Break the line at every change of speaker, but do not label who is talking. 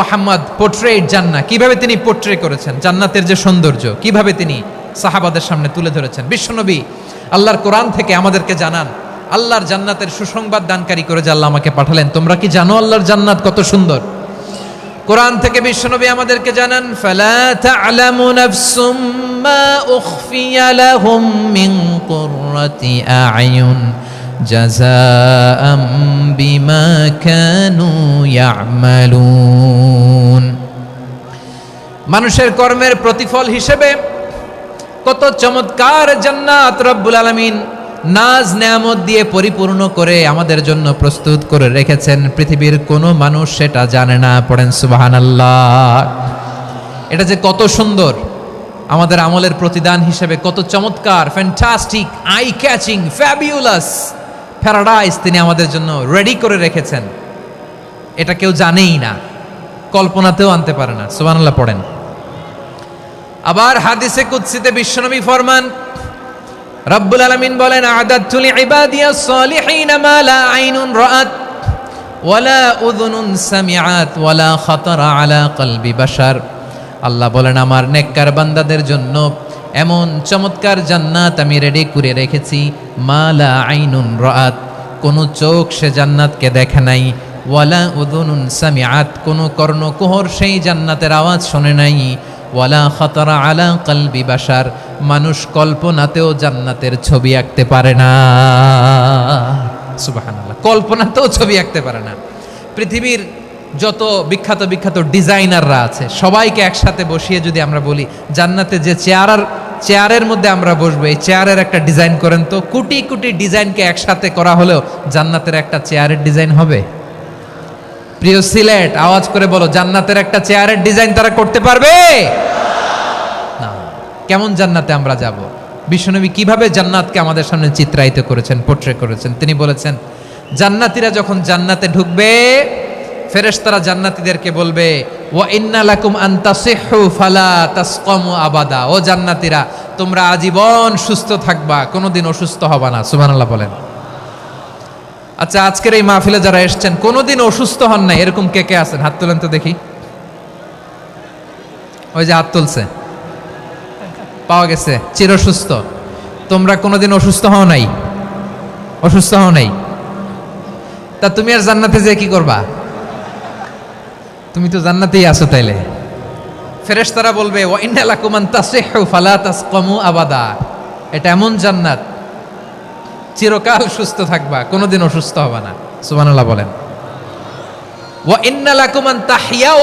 Muhammad portrait জান্নাত, কিভাবে তিনি পোর্ট্রে করেছেন জান্নাতের যে সৌন্দর্য, কিভাবে তিনি সাহাবাদের সামনে তুলে ধরেছেন। বিশ্বনবী আল্লাহর কোরআন থেকে আমাদেরকে জানান, আল্লাহর জান্নাতের সুসংবাদ দানকারী করে যে আল্লাহ আমাকে পাঠালেন। তোমরা কি জানো আল্লাহর জান্নাত কত সুন্দর? কোরআন থেকে বিশ্বনবী আমাদেরকে জানান, ফালা তা'লামু নাফসুম মা উখফিয়া লাহুম মিন কুররাতি আ'য়ুন জাযাআম বিমা কানু ইয়া'মালুন। মানুষের কর্মের প্রতিফল হিসেবে কত চমৎকার জান্নাত রব্বুল আলামিন নাজ নেয়ামত দিয়ে পরিপূর্ণ করে আমাদের জন্য প্রস্তুত করে রেখেছেন। পৃথিবীর কোনো মানুষ সেটা জানে না। পড়েন সুবহানাল্লাহ। এটা যে কত সুন্দর, আমাদের আমলের প্রতিদান হিসেবে কত চমৎকার, fantastic, eye catching, fabulous paradise তিনি আমাদের জন্য রেডি করে রেখেছেন। এটা কেউ জানেই না, কল্পনাতেও আনতে পারে না। সুবহানাল্লাহ পড়েন। আবার হাদিসে কুদসিতে বিশ্বনবী ফরমান, রব্বুল আলামিন বলেন, আ'দাতু লিইবাদিয়াস সালিহিনা মা লা আইনুন রাআত ওয়ালা উযুনুন সামিআত ওয়ালা খাতারা আলা কলবি বাশার। আল্লাহ বলেন, আমার নেককার বান্দাদের জন্য এমন চমৎকার জান্নাত আমি রেডি করে রেখেছি, মা লা আইনুন রাআত, কোন চোখ সে জান্নাতকে দেখে নাই, ওয়ালা উযুনুন সামিআত, কোন কর্ণকুহর সেই জান্নাতের আওয়াজ শোনে নাই, ওয়ালা খাতারা আলা কলবি বাশার, মানুষ কল্পনাতেও জান্নাতের ছবি আঁকতে পারে না। সুবহানাল্লাহ, কল্পনাতেও ছবি আঁকতে পারে না। পৃথিবীর যত বিখ্যাত বিখ্যাত ডিজাইনাররা আছে সবাইকে একসাথে বসিয়ে যদি আমরা বলি, জান্নাতে যে চেয়ারের মধ্যে আমরা বসবো, এই চেয়ারের একটা ডিজাইন করেন তো, কোটি কোটি ডিজাইনকে একসাথে করা হলেও জান্নাতের একটা চেয়ারের ডিজাইন হবে? প্রিয় সিলেট, আওয়াজ করে বলো, জান্নাতের একটা চেয়ারের ডিজাইন তারা করতে পারবে না। কেমন জান্নাতে আমরা যাব? বিশ্বনবী কিভাবে জান্নাতকে আমাদের সামনে চিত্রায়িত করেছেন, পোর্ট্রে করেছেন। তিনি বলেছেন, জান্নাতীরা যখন জান্নাতে ঢুকবে, ফেরেশতারা জান্নাতীদেরকে বলবে, ওয়া ইন্না লাকুম আন তাসিহু ফালা তাসকামু আবাদা। ও জান্নাতীরা, তোমরা আজীবন সুস্থ থাকবা, কোনোদিন অসুস্থ হবা না। সুবহানাল্লাহ বলেন। আচ্ছা, আজকের এই মাহফিলে যারা এসেছেন কোনোদিন অসুস্থ হন নাই, এরকম কে কে আছেন? হাত তোলেন তো দেখি। ওই যে হাত তুলছে, পাওয়া গেছে, চিরসুস্থ। তোমরা কোনোদিন অসুস্থ হও নাই? অসুস্থ হও নাই? তা তুমি আর জান্নাতে যে কি করবা? তুমি তো জান্নাতেই আছো। তাইলে ফেরেশতারা বলবে, ওয়া ইন্না লাকুম আন তাসিহু ফালা তাসকামু আবাদা। এটা এমন জান্নাত, চিরকাল সুস্থ থাকবা, কোনোদিন অসুস্থ হবে না। সুবহানাল্লাহ বলেন। ওয়া ইন্না লাকুম আন তাহইয়াও